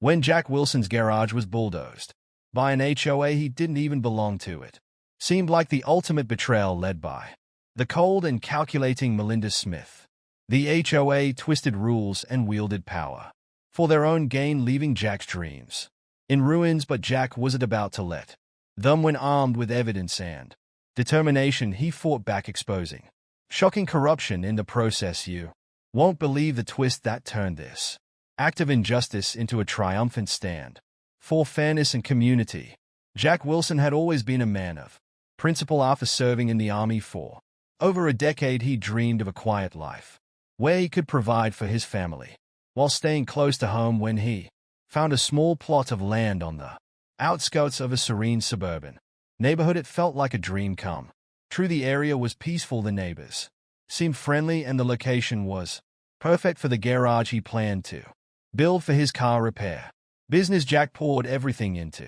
when Jack Wilson's garage was bulldozed by an HOA he didn't even belong to. It seemed like the ultimate betrayal led by the cold and calculating Melinda Smith. The HOA twisted rules and wielded power for their own gain, leaving Jack's dreams in ruins, but Jack wasn't about to let them. When armed with evidence and determination, he fought back, exposing shocking corruption in the process. You won't believe the twist that turned this act of injustice into a triumphant stand for fairness and community. Jack Wilson had always been a man of principle. After serving in the Army for over a decade, he dreamed of a quiet life where he could provide for his family while staying close to home. When he found a small plot of land on the outskirts of a serene suburban neighborhood, it felt like a dream come true. The area was peaceful, the neighbors seemed friendly, and the location was perfect for the garage he planned to build for his car repair business. Jack poured everything into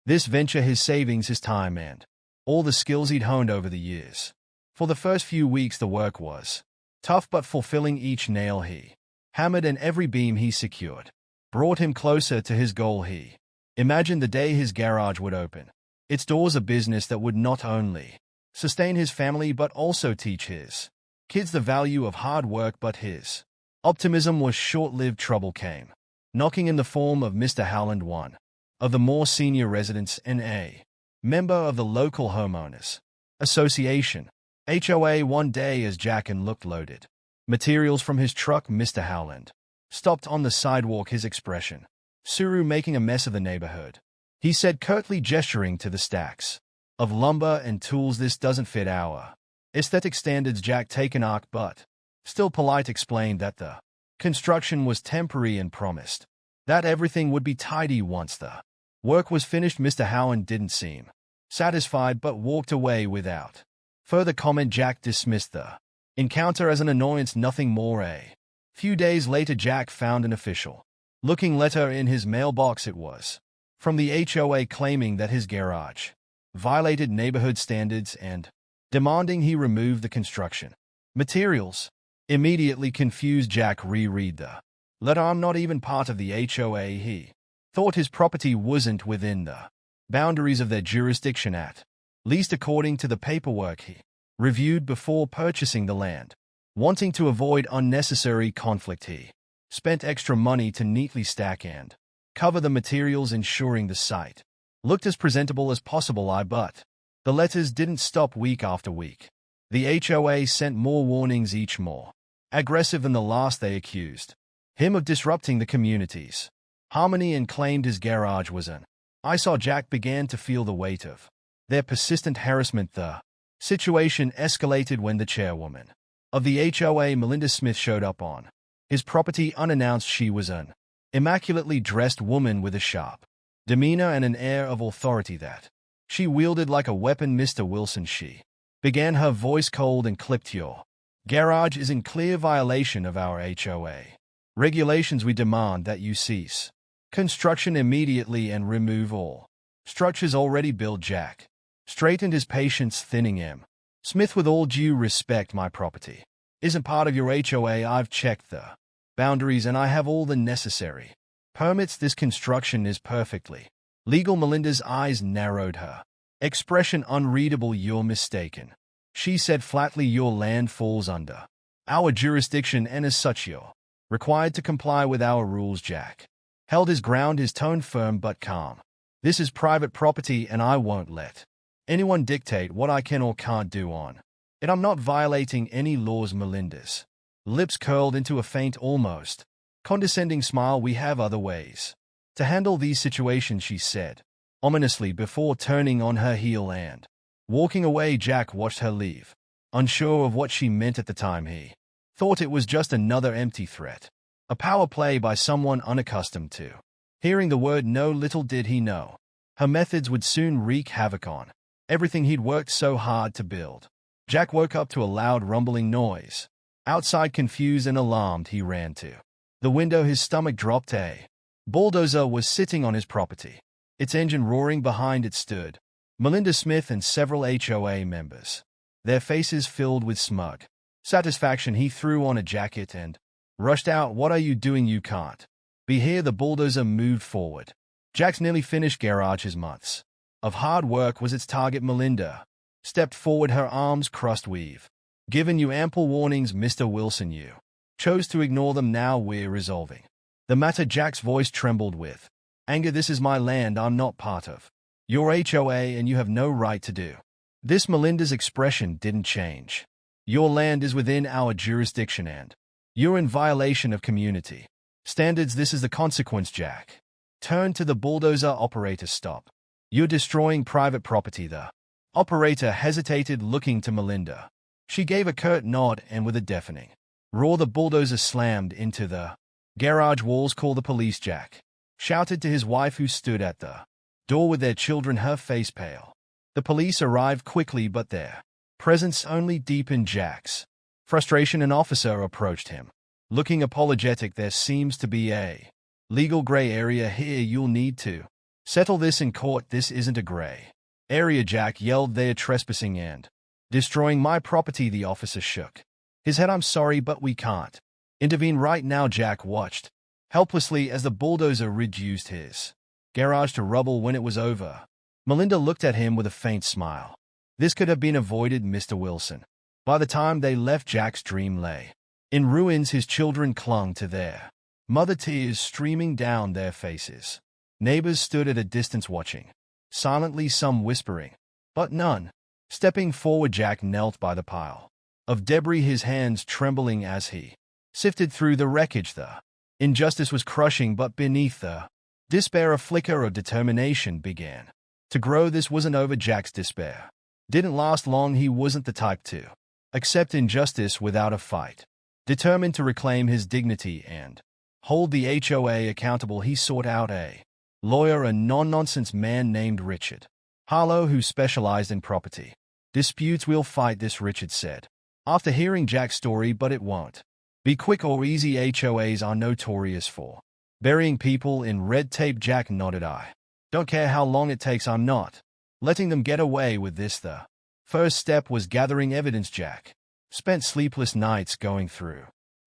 this venture, his savings, his time, and all the skills he'd honed over the years. For the first few weeks, the work was tough but fulfilling. Each nail he hammered and every beam he secured brought him closer to his goal. He imagined the day his garage would open its doors, a business that would not only sustain his family but also teach his kids the value of hard work. But his optimism was short-lived. Trouble came knocking in the form of Mr. Howland, one of the more senior residents and a member of the local homeowners association, HOA. One day, as Jack looked loaded materials from his truck, Mr. Howland stopped on the sidewalk, his expression Suru, making a mess of the neighborhood. He said curtly, gesturing to the stacks of lumber and tools, "This doesn't fit our aesthetic standards." Jack, taken aback but still polite, explained that the construction was temporary and promised that everything would be tidy once the work was finished. Mr. Howland didn't seem satisfied but walked away without further comment. Jack dismissed the encounter as an annoyance, nothing more. A few days later, Jack found an official-looking letter in his mailbox. It was from the HOA claiming that his garage violated neighborhood standards and demanding he remove the construction materials. Immediately confused, Jack reread the letter. "I'm not even part of the HOA." He thought his property wasn't within the boundaries of their jurisdiction, at least according to the paperwork he reviewed before purchasing the land. Wanting to avoid unnecessary conflict, he spent extra money to neatly stack and cover the materials, ensuring the site looked as presentable as possible. But the letters didn't stop. Week after week, the HOA sent more warnings, each more aggressive than the last. They accused him of disrupting the community's harmony and claimed his garage was an eyesore. Jack began to feel the weight of their persistent harassment. The situation escalated when the chairwoman of the HOA, Melinda Smith, showed up on his property unannounced. She was an immaculately dressed woman with a sharp demeanor and an air of authority that she wielded like a weapon. "Mr. Wilson," she began, her voice cold and clipped, "your garage is in clear violation of our HOA regulations. We demand that you cease construction immediately and remove all structures already built." Jack straightened, his patience thinning. Smith, with all due respect, my property isn't part of your HOA. I've checked the boundaries and I have all the necessary permits. This construction is perfectly legal. Melinda's eyes narrowed, her expression unreadable. "You're mistaken," she said flatly. "Your land falls under our jurisdiction and as such you're required to comply with our rules." Jack held his ground, his tone firm but calm. "This is private property and I won't let anyone dictate what I can or can't do on it. I'm not violating any laws." Melinda's lips curled into a faint, almost condescending smile. "We have other ways to handle these situations," she said ominously before turning on her heel and walking away. Jack watched her leave, unsure of what she meant at the time. He thought it was just another empty threat, a power play by someone unaccustomed to hearing the word no. Little did he know her methods would soon wreak havoc on everything he'd worked so hard to build. Jack woke up to a loud rumbling noise outside. Confused and alarmed, he ran to the window, his stomach dropped. A bulldozer was sitting on his property, its engine roaring. Behind it stood Melinda Smith and several HOA members, their faces filled with smug satisfaction. He threw on a jacket and rushed out. "What are you doing? You can't Be here the bulldozer moved forward. Jack's nearly finished garage's months of hard work was its target. Melinda stepped forward, her arms crossed. We've given you ample warnings, Mr. Wilson. You chose to ignore them. Now we're resolving the matter. Jack's voice trembled with anger. This is my land. I'm not part of your HOA, and you have no right to do this. Melinda's expression didn't change. Your land is within our jurisdiction, and you're in violation of community standards. This is the consequence. Jack turned to the bulldozer operator. Stop. You're destroying private property. The operator hesitated, looking to Melinda. She gave a curt nod, and with a deafening roar, the bulldozer slammed into the garage walls. Call the police, Jack shouted to his wife, who stood at the door with their children, her face pale. The police arrived quickly, but their presence only deepened Jack's frustration. An officer approached him, looking apologetic. There seems to be a legal gray area here. You'll need to settle this in court. This isn't a gray area, Jack yelled. They're trespassing and destroying my property. The officer shook his head. I'm sorry, but we can't intervene right now. Jack watched helplessly as the bulldozer reduced his garage to rubble. When it was over, Melinda looked at him with a faint smile. This could have been avoided, Mr. Wilson. By the time they left, Jack's dream lay in ruins. His children clung to their mother, tears streaming down their faces. Neighbors stood at a distance watching, silently, some whispering, but none stepping forward. Jack knelt by the pile of debris, his hands trembling as he sifted through the wreckage. The injustice was crushing, but beneath the despair, a flicker of determination began to grow. This wasn't over. Jack's despair didn't last long. He wasn't the type to accept injustice without a fight. Determined to reclaim his dignity and hold the HOA accountable, he sought out a lawyer, a no-nonsense man named Richard Harlow, who specialized in property disputes. We'll fight this, Richard said, after hearing Jack's story, but it won't be quick or easy. HOAs are notorious for burying people in red tape. Jack nodded. I don't care how long it takes. I'm not letting them get away with this. The first step was gathering evidence. Jack spent sleepless nights going through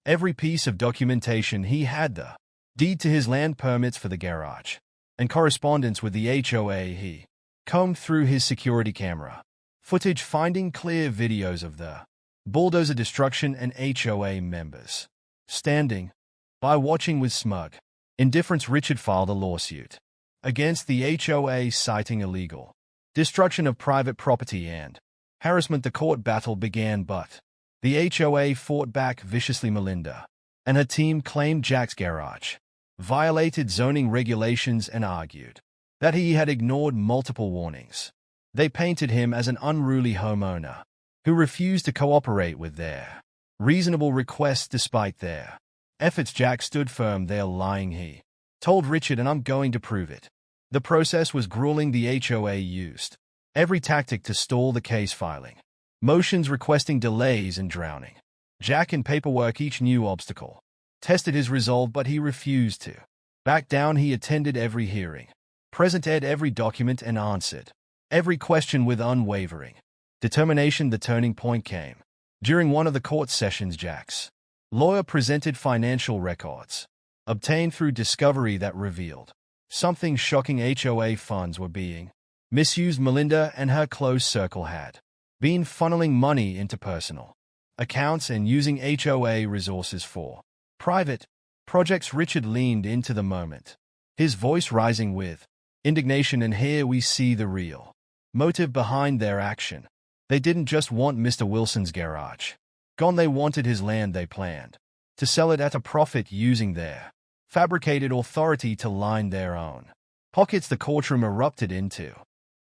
every piece of documentation he had, the deed to his land, permits for the garage, and correspondence with the HOA. He combed through his security camera footage, finding clear videos of the bulldozer destruction and HOA members standing by watching with smug indifference. Richard filed a lawsuit against the HOA, citing illegal destruction of private property and harassment. The court battle began, but the HOA fought back viciously. Melinda and her team claimed Jack's garage violated zoning regulations and argued that he had ignored multiple warnings. They painted him as an unruly homeowner who refused to cooperate with their reasonable requests despite their efforts. Jack stood firm. They're lying, he told Richard, and I'm going to prove it. The process was grueling. The HOA used every tactic to stall the case, filing motions requesting delays and drowning Jack in paperwork. Each new obstacle tested his resolve, but he refused to back down. He attended every hearing, presented every document, and answered every question with unwavering determination. The turning point came during one of the court sessions. Jack's lawyer presented financial records obtained through discovery that revealed something shocking. HOA funds were being misused. Melinda and her close circle had been funneling money into personal accounts and using HOA resources for private projects. Richard leaned into the moment, his voice rising with indignation. And here we see the real motive behind their action. They didn't just want Mr. Wilson's garage gone. They wanted his land. They planned to sell it at a profit using their fabricated authority to line their own pockets. The courtroom erupted into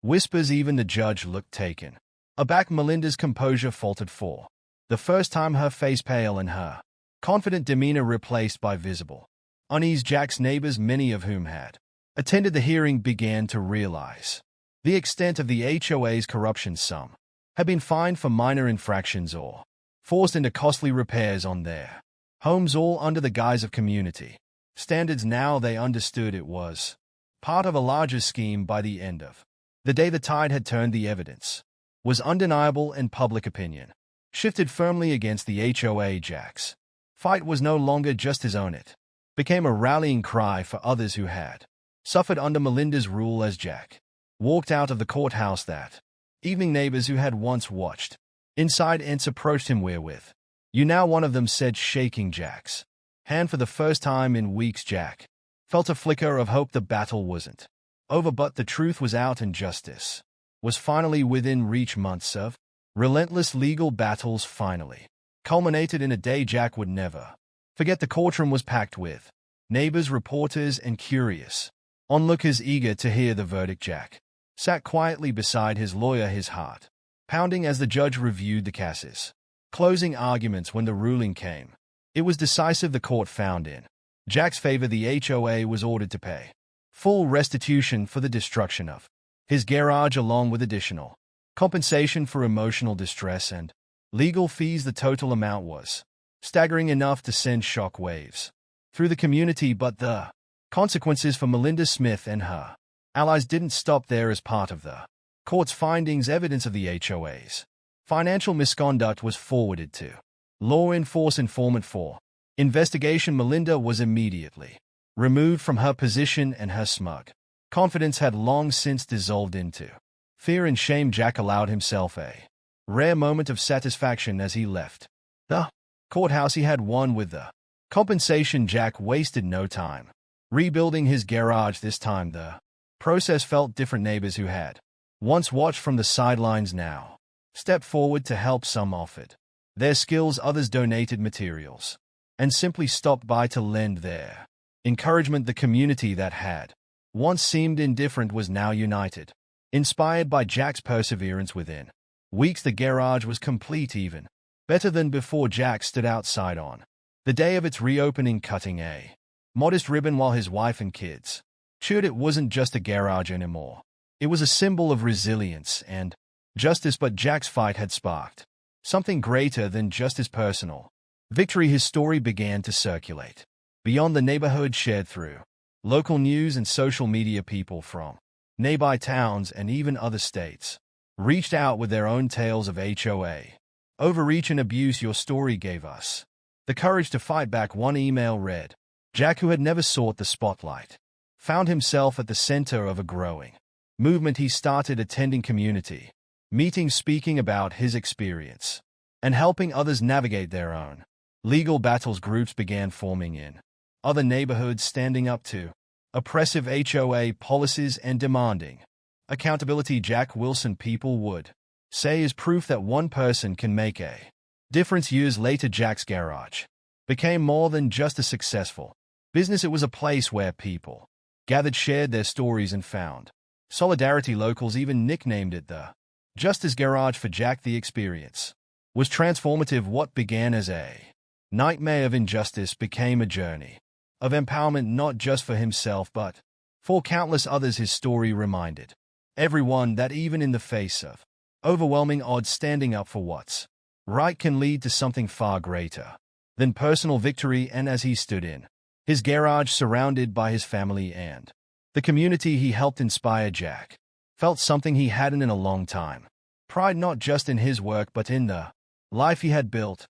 whispers. Even the judge looked taken aback. Melinda's composure faltered for the first time, her face pale and her confident demeanor replaced by visible unease. Jack's neighbors, many of whom had attended the hearing, began to realize the extent of the HOA's corruption. Some had been fined for minor infractions or forced into costly repairs on their homes, all under the guise of community standards. Now they understood it was part of a larger scheme. By the end of the day, the tide had turned. The evidence was undeniable, and public opinion shifted firmly against the HOA. Jack's fight was no longer just his own. It became a rallying cry for others who had suffered under Melinda's rule. As Jack walked out of the courthouse that evening, neighbors who had once watched inside ants approached him. "Wherewith you now?" one of them said, shaking Jack's hand for the first time in weeks. Jack felt a flicker of hope. The battle wasn't over, but the truth was out and justice was finally within reach. Months of relentless legal battles finally culminated in a day Jack would never forget. The courtroom was packed with neighbors, reporters, and curious onlookers eager to hear the verdict. Jack sat quietly beside his lawyer, his heart pounding as the judge reviewed the case's closing arguments. When the ruling came, it was decisive. The court found in Jack's favor. The HOA was ordered to pay full restitution for the destruction of his garage, along with additional compensation for emotional distress and legal fees. The total amount was staggering enough to send shock waves through the community, but the consequences for Melinda Smith and her allies didn't stop there. As part of the court's findings, evidence of the HOA's financial misconduct was forwarded to law enforcement for investigation. Melinda was immediately removed from her position, and her smug confidence had long since dissolved into fear and shame. Jack allowed himself a rare moment of satisfaction as he left the courthouse. He had won with the compensation. Jack wasted no time rebuilding his garage. This time the process felt different. Neighbors who had once watched from the sidelines now stepped forward to help. Some offered their skills, others donated materials, and simply stopped by to lend their encouragement. The community that had once seemed indifferent was now united, inspired by Jack's perseverance. Within weeks, the garage was complete, even better than before. Jack stood outside on the day of its reopening, cutting a modest ribbon while his wife and kids cheered. It wasn't just a garage anymore. It was a symbol of resilience and justice. But Jack's fight had sparked something greater than just his personal victory. His story began to circulate beyond the neighborhood, shared through local news and social media. People from nearby towns and even other states reached out with their own tales of HOA overreach and abuse. "Your story gave us the courage to fight back," one email read. Jack, who had never sought the spotlight, found himself at the center of a growing movement. He started attending community meetings, speaking about his experience, and helping others navigate their own legal battles. Groups began forming in other neighborhoods, standing up to oppressive HOA policies and demanding accountability. Jack Wilson, people would say, is proof that one person can make a difference. Years later, Jack's garage became more than just a successful business. It was a place where people gathered, shared their stories, and found solidarity. Locals even nicknamed it the Justice Garage. For Jack, the experience was transformative. What began as a nightmare of injustice became a journey of empowerment, not just for himself, but for countless others. His story reminded everyone that even in the face of overwhelming odds, standing up for what's right can lead to something far greater than personal victory. And as he stood in his garage, surrounded by his family and the community he helped inspire, Jack felt something he hadn't in a long time. Pride not just in his work but in the life he had built.